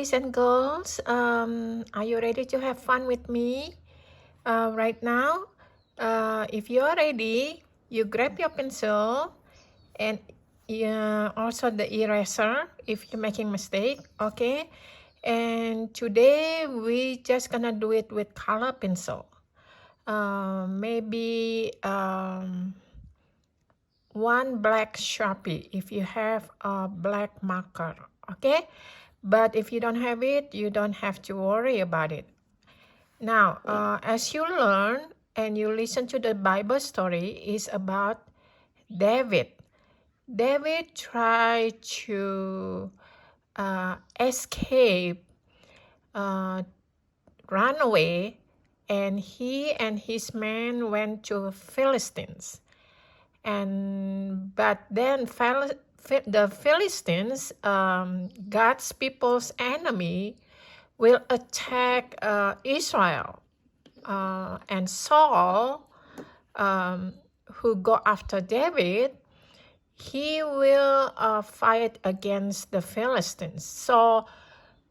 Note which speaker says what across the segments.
Speaker 1: boys and girls. Are you ready to have fun with me right now? If you are ready, you grab your pencil and also the eraser if you're making mistake, okay? And today we just gonna do it with color pencil. Maybe one black Sharpie if you have a black marker, okay? But if you don't have it, you don't have to worry about it. Now, as you learn and you listen to the Bible story, is about David. David tried to escape, run away, and he and his men went to Philistines. But then the Philistines, God's people's enemy, will attack Israel. And Saul, who go after David, he will fight against the Philistines. So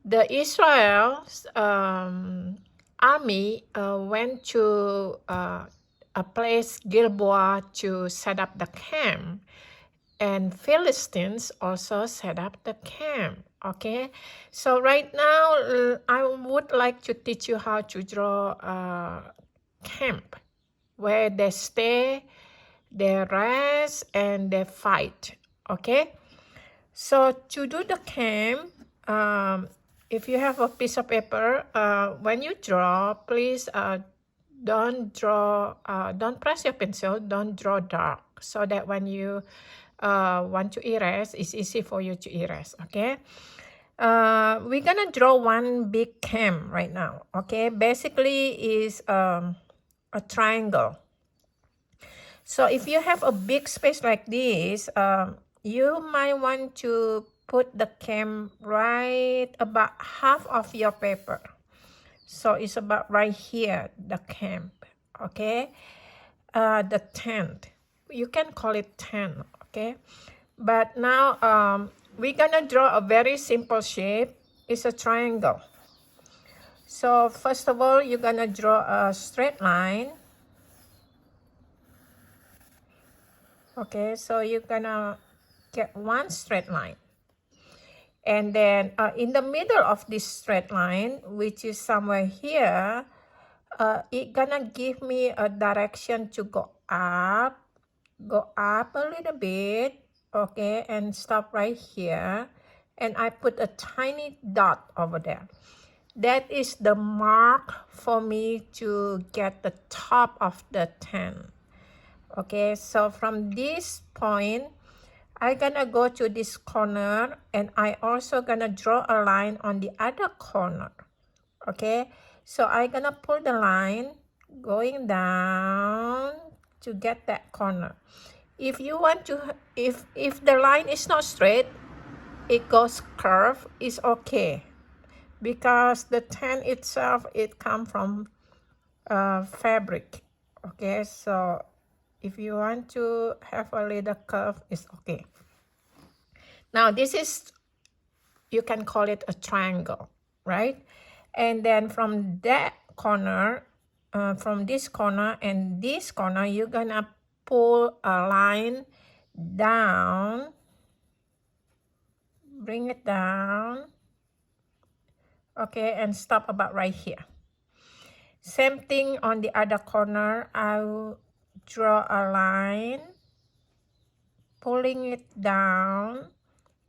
Speaker 1: the Israel's army went to a place, Gilboa, to set up the camp. And Philistines also set up the camp, okay? So right now, I would like to teach you how to draw a camp where they stay, they rest, and they fight, okay? So to do the camp, if you have a piece of paper, when you draw, please don't press your pencil, don't draw dark, so that when you want to erase, it's easy for you to erase, okay? We're gonna draw one big camp right now, okay? Basically is a triangle. So if you have a big space like this, you might want to put the camp right about half of your paper. So it's about right here, the camp, okay? The tent, you can call it tent, okay? But now we're gonna draw a very simple shape. It's a triangle. So first of all, you're gonna draw a straight line. Okay, so you're gonna get one straight line. And then in the middle of this straight line, which is somewhere here, it's gonna give me a direction to go up a little bit, okay, and stop right here. And I put a tiny dot over there. That is the mark for me to get the top of the tent. Okay, so from this point, I'm gonna go to this corner, and I also gonna draw a line on the other corner. Okay, so I'm gonna pull the line going down to get that corner. If you want to, if the line is not straight, it goes curved, it's okay, because the tent itself, it comes from fabric. Okay, so if you want to have a little curve, it's okay. Now this is, you can call it a triangle, right? And then from that corner, from this corner and this corner, you're gonna pull a line down, bring it down, okay, and stop about right here. Same thing on the other corner. I'll draw a line, pulling it down,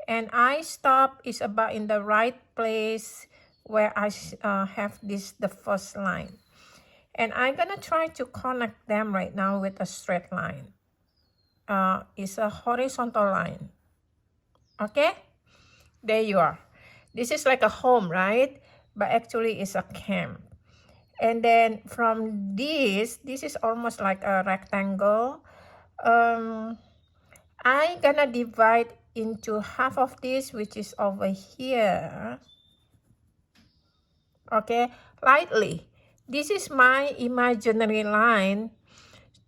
Speaker 1: and I stop is about in the right place where I have this, the first line. And I'm gonna try to connect them right now with a straight line. It's a horizontal line. Okay, there you are. This is like a home, right? But actually it's a camp. And then from this is almost like a rectangle. I'm gonna divide into half of this, which is over here. Okay, lightly. This is my imaginary line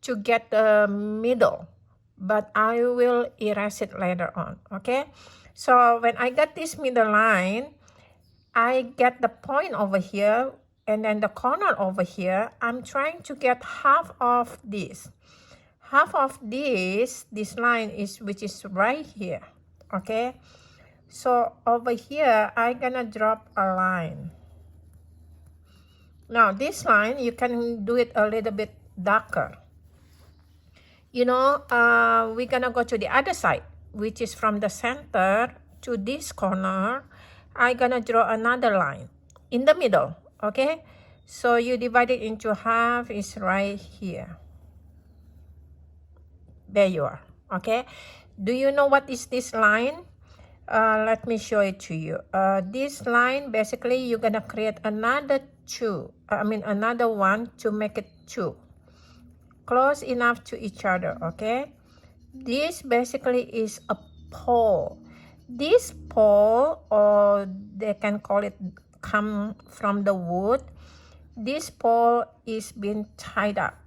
Speaker 1: to get the middle, but I will erase it later on. Okay, so when I got this middle line, I get the point over here and then the corner over here. I'm trying to get half of this. Half of this line is, which is right here, okay? So over here, I'm gonna drop a line. Now this line, you can do it a little bit darker. You know, we're gonna go to the other side, which is from the center to this corner. I'm gonna draw another line in the middle, okay? So you divide it into half, is right here. There you are, okay? Do you know what is this line? Let me show it to you. This line, basically, you're gonna create another another one to make it two. Close enough to each other, okay? This basically is a pole. This pole, or they can call it, come from the wood. This pole is being tied up.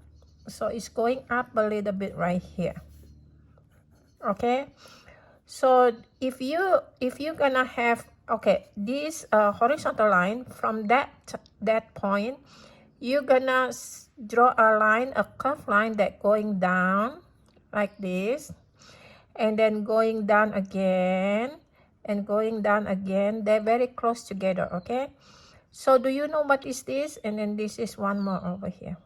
Speaker 1: So it's going up a little bit right here. Okay? So if you're gonna have, okay, this horizontal line from that point, you're gonna draw a line, a curved line that going down like this, and then going down again, and going down again. They're very close together, okay? So do you know what is this? And then this is one more over here.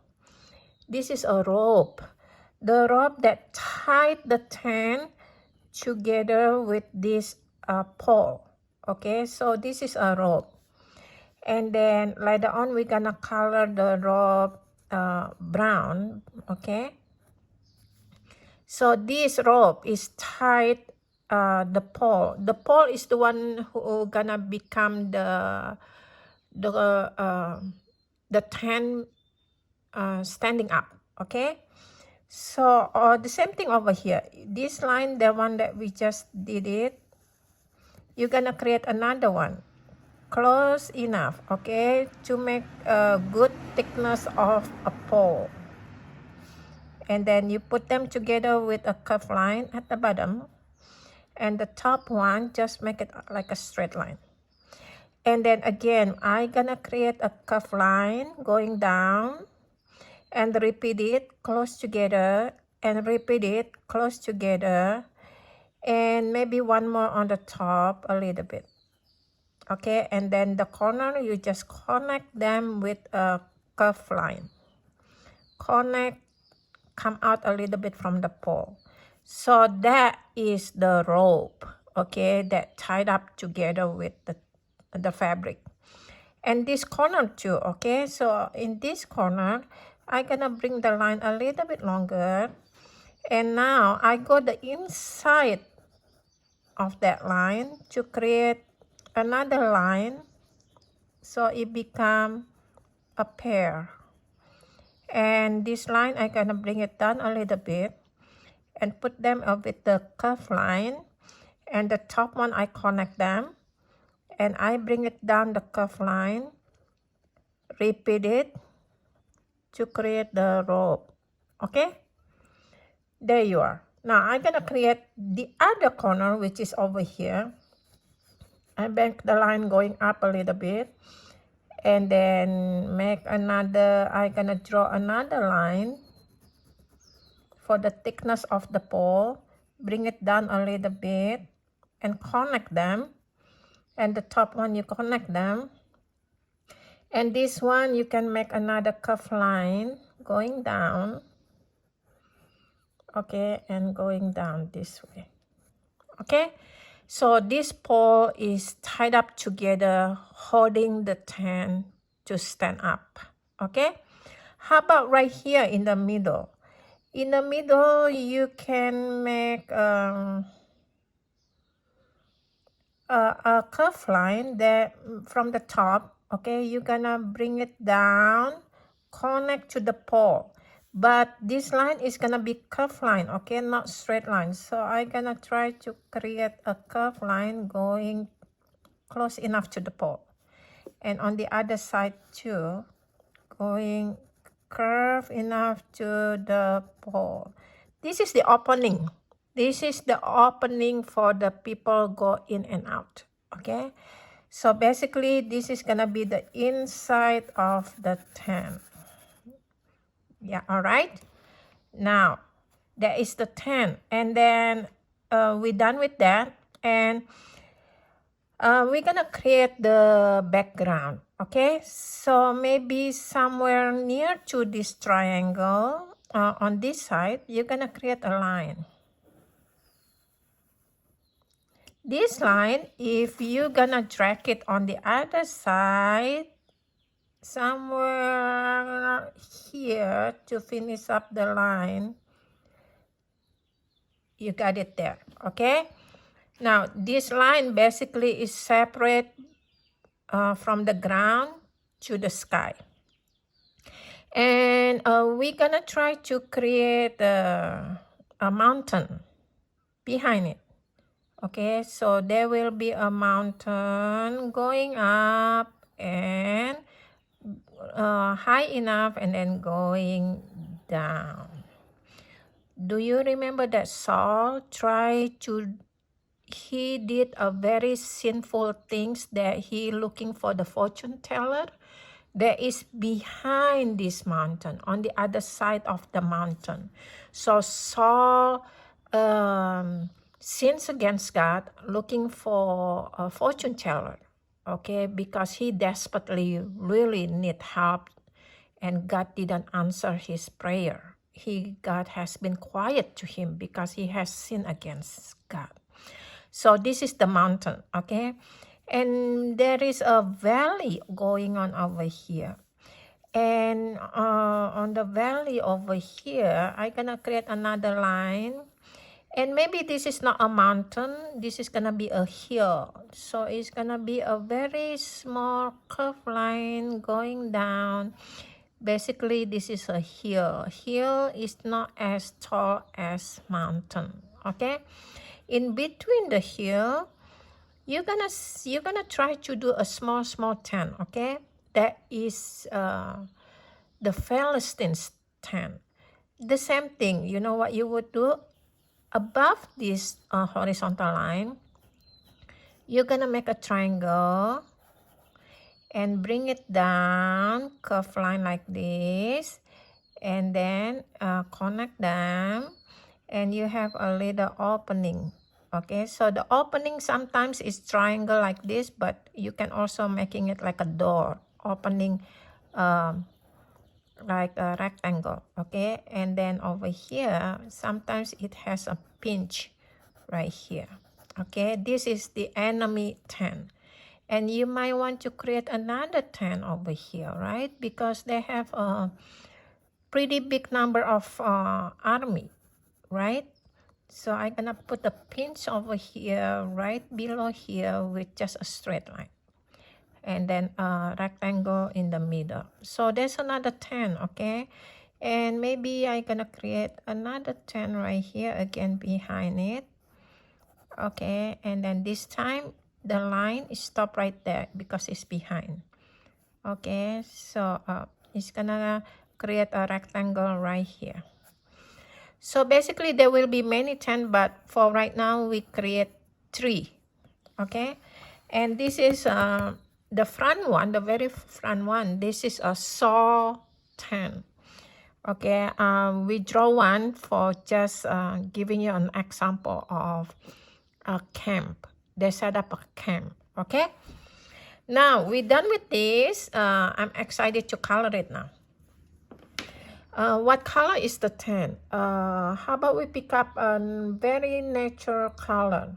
Speaker 1: This is a rope. The rope that tied the tent together with this pole, okay? So this is a rope. And then later on, we're gonna color the rope brown, okay? So this rope is tied the pole. The pole is the one who gonna become the tent standing up, okay? So the same thing over here. This line, the one that we just did it, you're gonna create another one close enough, okay, to make a good thickness of a pole. And then you put them together with a curved line at the bottom, and the top one, just make it like a straight line. And then again, I'm gonna create a curved line going down, and repeat it close together, and repeat it close together, and maybe one more on the top a little bit, okay? And then the corner, you just connect them with a curved line. Connect, come out a little bit from the pole. So that is the rope, okay, that tied up together with the fabric. And this corner too, okay? So in this corner, I'm gonna bring the line a little bit longer, and now I go the inside of that line to create another line, so it become a pair. And this line, I'm gonna bring it down a little bit and put them up with the curved line, and the top one, I connect them, and I bring it down the curved line, repeat it to create the rope, okay? There you are. Now I'm gonna create the other corner, which is over here. I make the line going up a little bit, and then make another, I'm gonna draw another line for the thickness of the pole, bring it down a little bit, and connect them. And the top one, you connect them. And this one, you can make another curved line going down, okay, and going down this way, okay? So this pole is tied up together, holding the tent to stand up, okay? How about right here in the middle? In the middle, you can make a curved line that from the top, okay? You're gonna bring it down, connect to the pole. But this line is gonna be curved line, okay, not straight line. So I'm gonna try to create a curved line going close enough to the pole. And on the other side too, going curve enough to the pole. This is the opening. This is the opening for the people go in and out, okay? So basically, this is gonna be the inside of the tent. Yeah, all right. Now, that is the tent. And then we're done with that. And we're gonna create the background. Okay, so maybe somewhere near to this triangle on this side, you're gonna create a line. This line, if you're gonna drag it on the other side, somewhere here to finish up the line, you got it there. Okay, now this line basically is separate from the ground to the sky. And we're gonna try to create a mountain behind it. Okay, so there will be a mountain going up and high enough and then going down. Do you remember that Saul he did a very sinful things that he looking for the fortune teller that is behind this mountain, on the other side of the mountain. So Saul sins against God, looking for a fortune teller, okay, because he desperately really need help, and God didn't answer his prayer. God has been quiet to him because he has sinned against God. So this is the mountain, okay? And there is a valley going on over here. And on the valley over here, I'm gonna create another line. And maybe this is not a mountain, this is gonna be a hill. So it's gonna be a very small curved line going down. Basically, this is a hill. Hill is not as tall as mountain, okay? In between the hill, you're gonna try to do a small tent, okay? That is the Philistines tent. The same thing, you know what you would do? Above this horizontal line, you're gonna make a triangle and bring it down, curved line like this, and then connect them, and you have a little opening. Okay, so the opening sometimes is triangle like this, but you can also making it like a door opening, like a rectangle. Okay, and then over here sometimes it has a pinch right here. Okay, this is the enemy tent, and you might want to create another tent over here, right? Because they have a pretty big number of army, right? So I'm gonna put a pinch over here, right below here, with just a straight line. And then a rectangle in the middle. So there's another 10, okay? And maybe I'm gonna create another 10 right here again behind it. Okay, and then this time the line is stopped right there because it's behind. Okay, so it's gonna create a rectangle right here. So basically there will be many 10, but for right now we create 3. Okay, and this is the front one, the very front one. This is a saw 10. Okay, we draw one for just giving you an example of a camp. They set up a camp. Okay, now we're done with this. I'm excited to color it now. What color is the 10? How about we pick up a very natural color?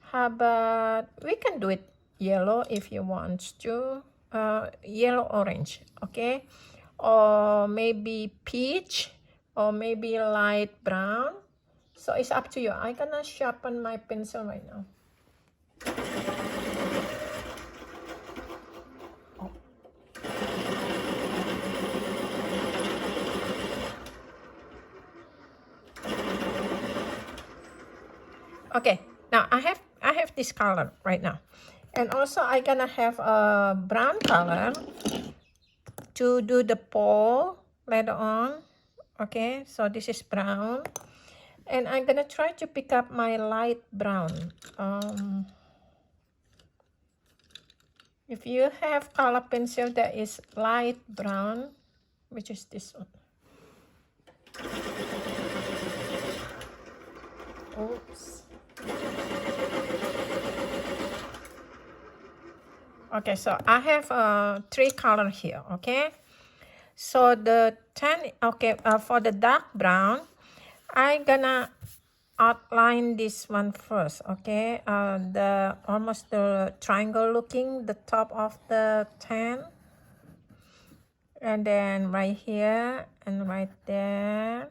Speaker 1: How about we can do it yellow if you want to. Yellow orange, okay? Or maybe peach, or maybe light brown. So it's up to you. I'm gonna sharpen my pencil right now. Okay, now I have this color right now, and also I'm gonna have a brown color to do the pole later on. Okay, so this is brown, And I'm gonna try to pick up my light brown. If you have color pencil that is light brown, which is this one. Oops. Okay, so I have 3 color here, okay? So the 10, okay, for the dark brown, I'm gonna outline this one first, okay? Almost the triangle looking, the top of the 10. And then right here, and right there,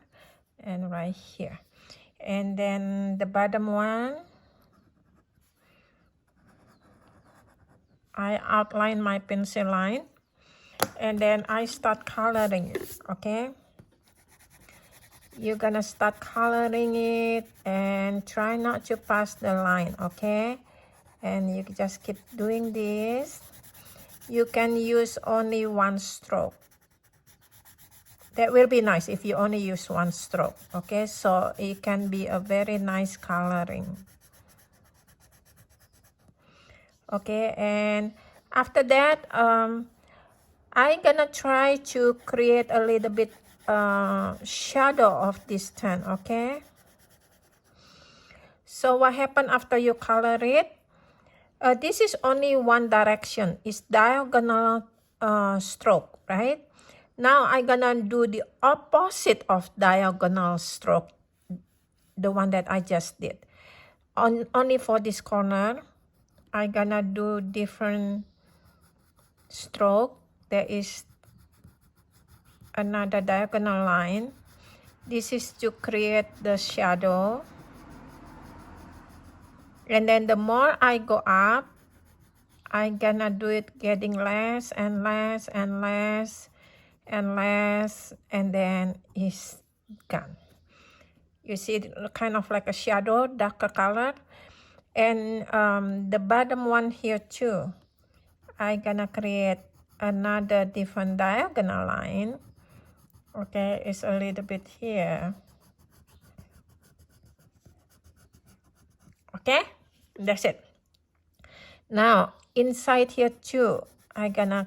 Speaker 1: and right here. And then the bottom one, I outline my pencil line. And then I start coloring it, okay? You're gonna start coloring it and try not to pass the line, okay? And you just keep doing this. You can use only 1 stroke. That will be nice if you only use 1 stroke, okay? So it can be a very nice coloring. Okay, and after that, I'm gonna try to create a little bit shadow of this 10, okay? So what happened after you color it? This is only one direction. It's diagonal stroke, right? Now I'm gonna do the opposite of diagonal stroke, the one that I just did. Only for this corner, I'm gonna do different stroke. There is another diagonal line. This is to create the shadow. And then the more I go up, I'm gonna do it getting less and less and less and less, and then it's gone. You see it kind of like a shadow, darker color. And the bottom one here too, I'm gonna create another different diagonal line. Okay, it's a little bit here. Okay, that's it. Now inside here too, I'm gonna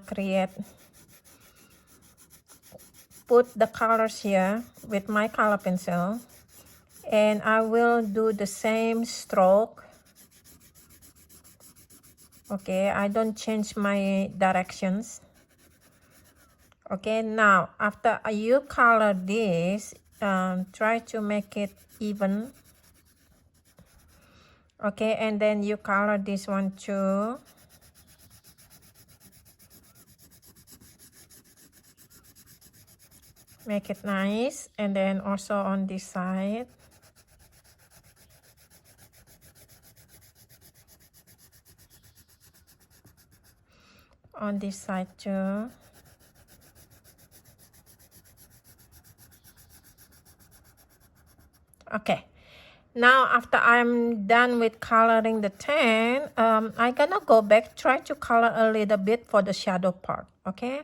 Speaker 1: put the colors here with my color pencil, and I will do the same stroke. Okay, I don't change my directions. Okay, now after you color this, try to make it even. Okay, and then you color this one too. Make it nice. And then also on this side. On this side too. Okay. Now after I'm done with coloring the 10, I'm gonna go back, try to color a little bit for the shadow part, okay?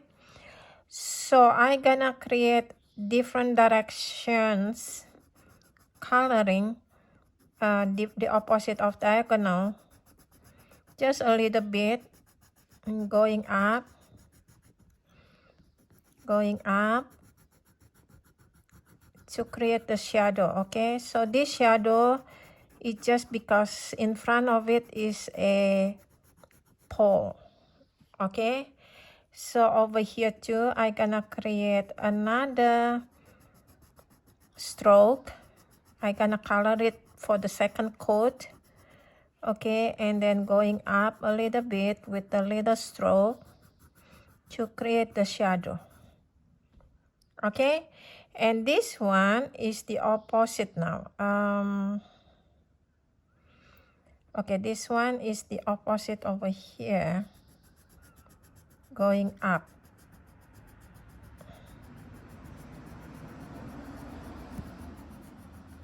Speaker 1: So I'm gonna create different directions coloring, the opposite of diagonal, just a little bit, and going up, to create the shadow, okay? So this shadow is just because in front of it is a pole, okay? So over here too, I'm gonna create another stroke. I'm gonna color it for the second coat, okay? And then going up a little bit with the little stroke to create the shadow, okay? And this one is the opposite now. Okay, this one is the opposite over here, going up.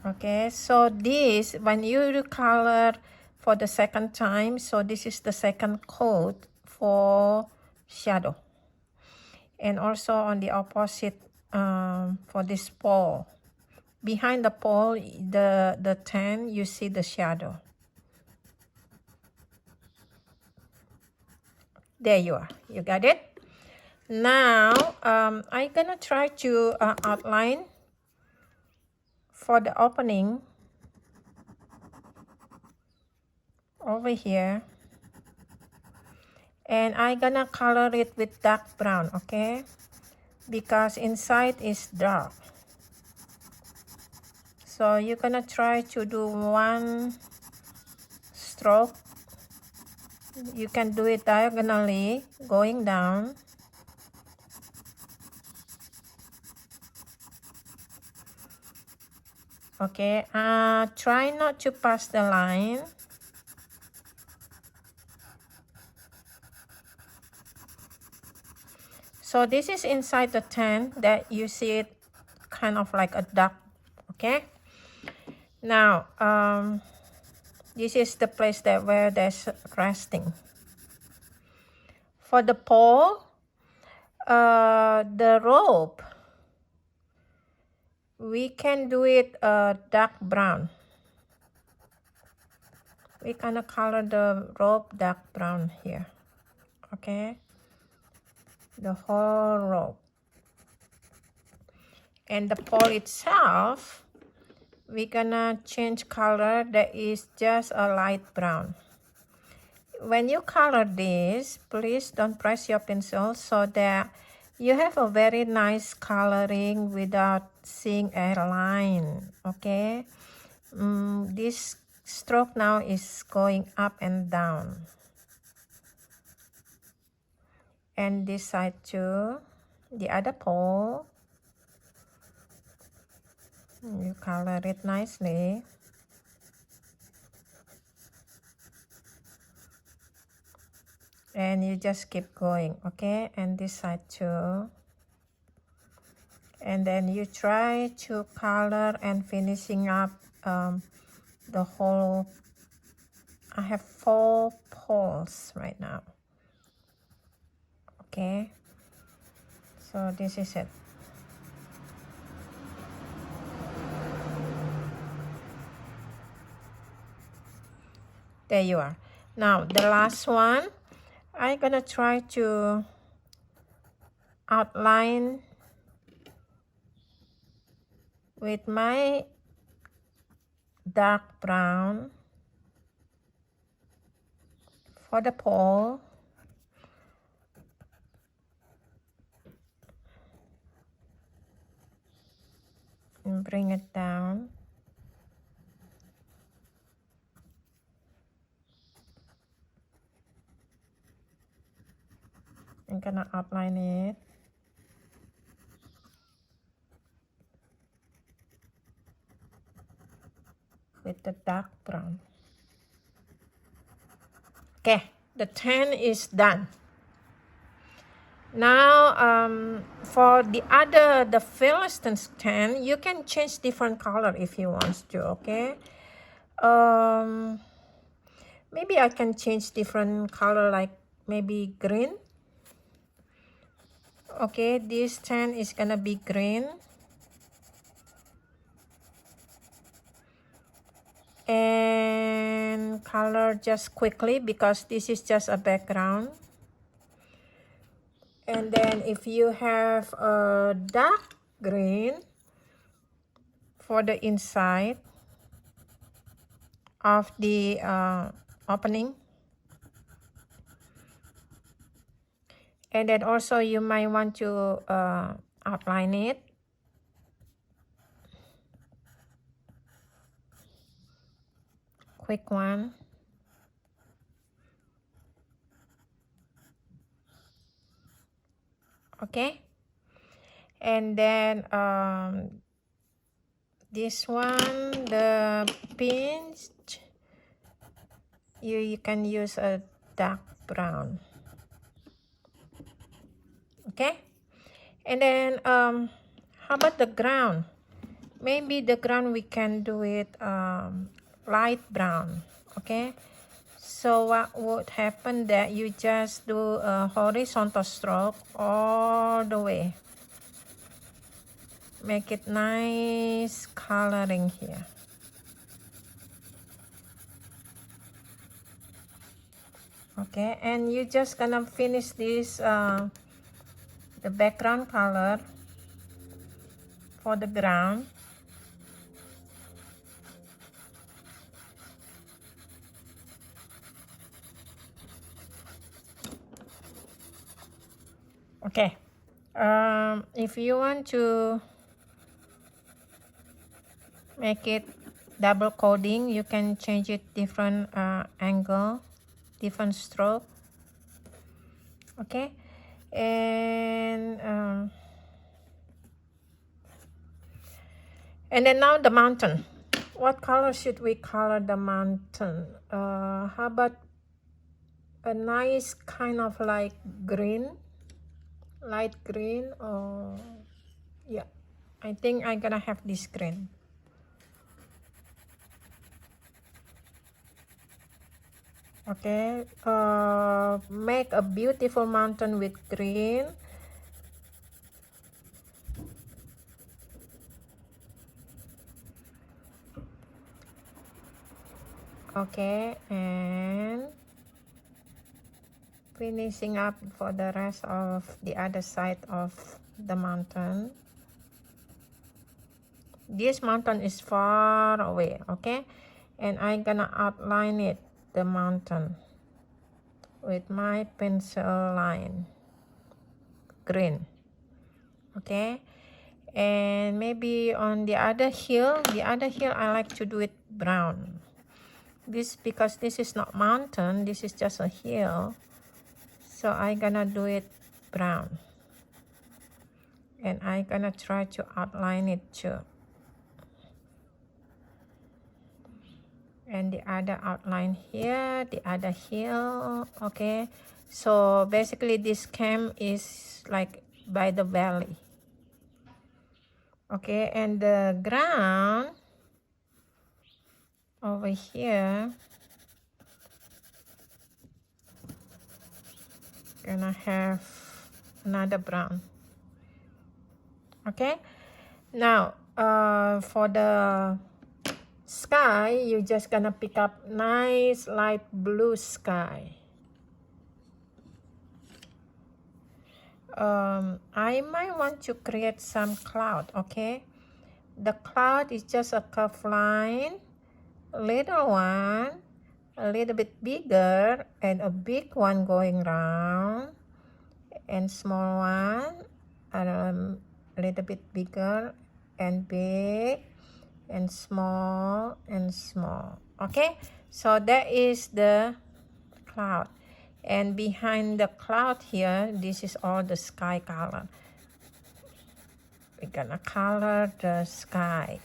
Speaker 1: Okay, so this, when you color for the second time, so this is the second coat for shadow. And also on the opposite, for this pole, behind the pole, the 10, you see the shadow. There you are. You got it? Now, I'm gonna try to outline for the opening over here. And I'm gonna color it with dark brown, okay? Because inside is dark. So you're gonna try to do one stroke. You can do it diagonally, going down. Okay, try not to pass the line. So this is inside the 10 that you see it kind of like a duck, okay? Now, this is the place that where there's resting. For the pole, the rope, we can do it dark brown. We gonna color the rope dark brown here, okay? The whole rope. And the pole itself, we're gonna change color. That is just a light brown. When you color this, please don't press your pencil so that you have a very nice coloring without seeing a line, okay? This stroke now is going up and down. And this side too, the other pole. You color it nicely. And you just keep going, okay? And this side too. And then you try to color and finishing up the whole. I have 4 poles right now. Okay. So this is it. There you are. Now the last one, I'm gonna try to outline with my dark brown for the pole. And bring it down. I'm gonna outline it. With the dark brown. Okay, the 10 is done. Now, for the Philistines 10, you can change different color if you want to, okay? Maybe I can change different color, like maybe green. Okay, this 10 is gonna be green. And color just quickly because this is just a background. And then if you have a dark green for the inside of the opening. And then also you might want to outline it. Quick one. Okay. And then this one, the pins, you can use a dark brown. Okay. And then how about the ground? Maybe the ground we can do it light brown. Okay. So what would happen that you just do a horizontal stroke all the way. make it nice coloring here. Okay, and you just gonna finish this the background color for the ground. Okay, if you want to make it double coating, you can change it different angle, different stroke. Okay, and then now the mountain. What color should we color the mountain? How about a nice kind of like green, light green, or yeah, I think I'm gonna have this green. Okay, make a beautiful mountain with green. Okay, and finishing up for the rest of the other side of the mountain. This mountain is far away, okay, and I'm gonna outline it, the mountain, with my pencil line, green. Okay, and maybe on the other hill I like to do it brown. This because this is not mountain, this is just a hill, so I'm gonna do it brown, and I'm gonna try to outline it too. And the other outline here, the other hill. Okay, so basically this camp is like by the valley. Okay, and the ground over here gonna have another brown. Okay, now for the sky, you're just gonna pick up nice light blue sky. I might want to create some cloud. Okay, the cloud is just a curved line, little one, a little bit bigger, and a big one going round, and small one, a little bit bigger and big, and small and small. Okay, so that is the cloud, and behind the cloud here, this is all the sky color. We're gonna color the sky.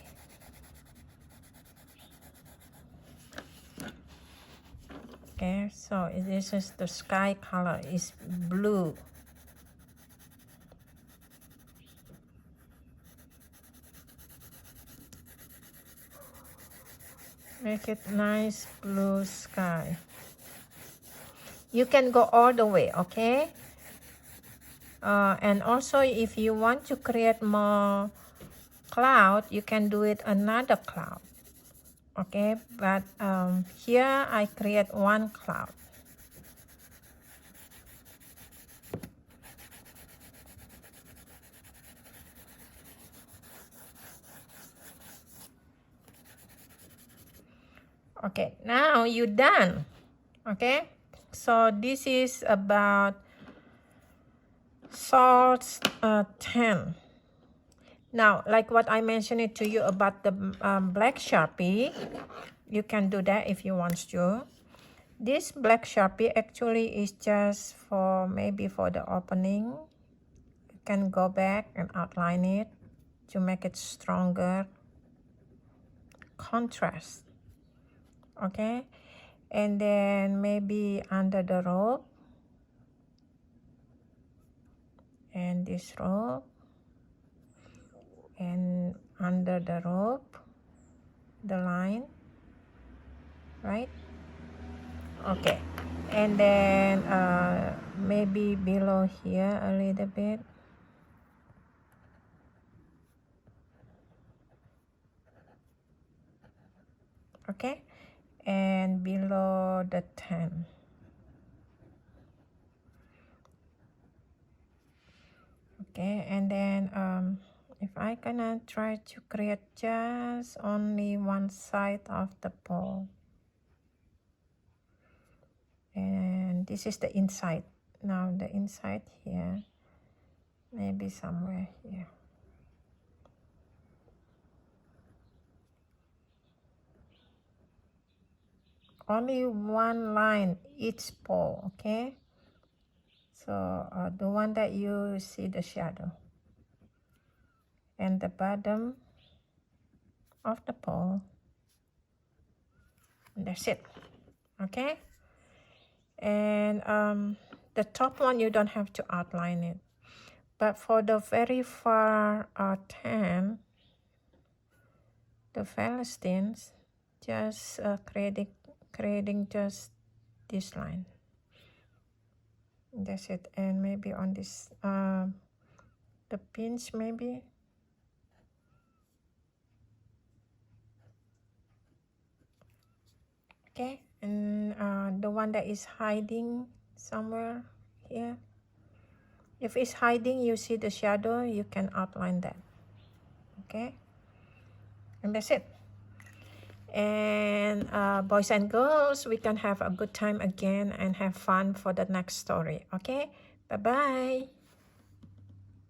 Speaker 1: Okay, so this is the sky color, is blue. Make it nice blue sky. You can go all the way, okay? And also if you want to create more cloud, you can do it another cloud. Okay, but here I create one cloud. Okay, now you're done. Okay, so this is about salt 10. Now, like what I mentioned it to you about the black Sharpie, you can do that if you want to. This black Sharpie actually is just for maybe for the opening. You can go back and outline it to make it stronger contrast. Okay, and then maybe under the rope and this rope, and under the rope the line, right? Okay, and then maybe below here a little bit. okay, and below the 10. Okay, and then if I gonna try to create just only one side of the pole, and this is the inside. Now the inside here, maybe somewhere here. Only one line each pole, okay? So the one that you see the shadow, and the bottom of the pole, and that's it, okay? And the top one you don't have to outline it, but for the very far 10, the Philistines, just creating just this line. That's it. And maybe on this the pins, maybe. Okay, and the one that is hiding somewhere here, if it's hiding, you see the shadow, you can outline that. Okay, and that's it. And boys and girls, we can have a good time again and have fun for the next story. Okay, bye bye.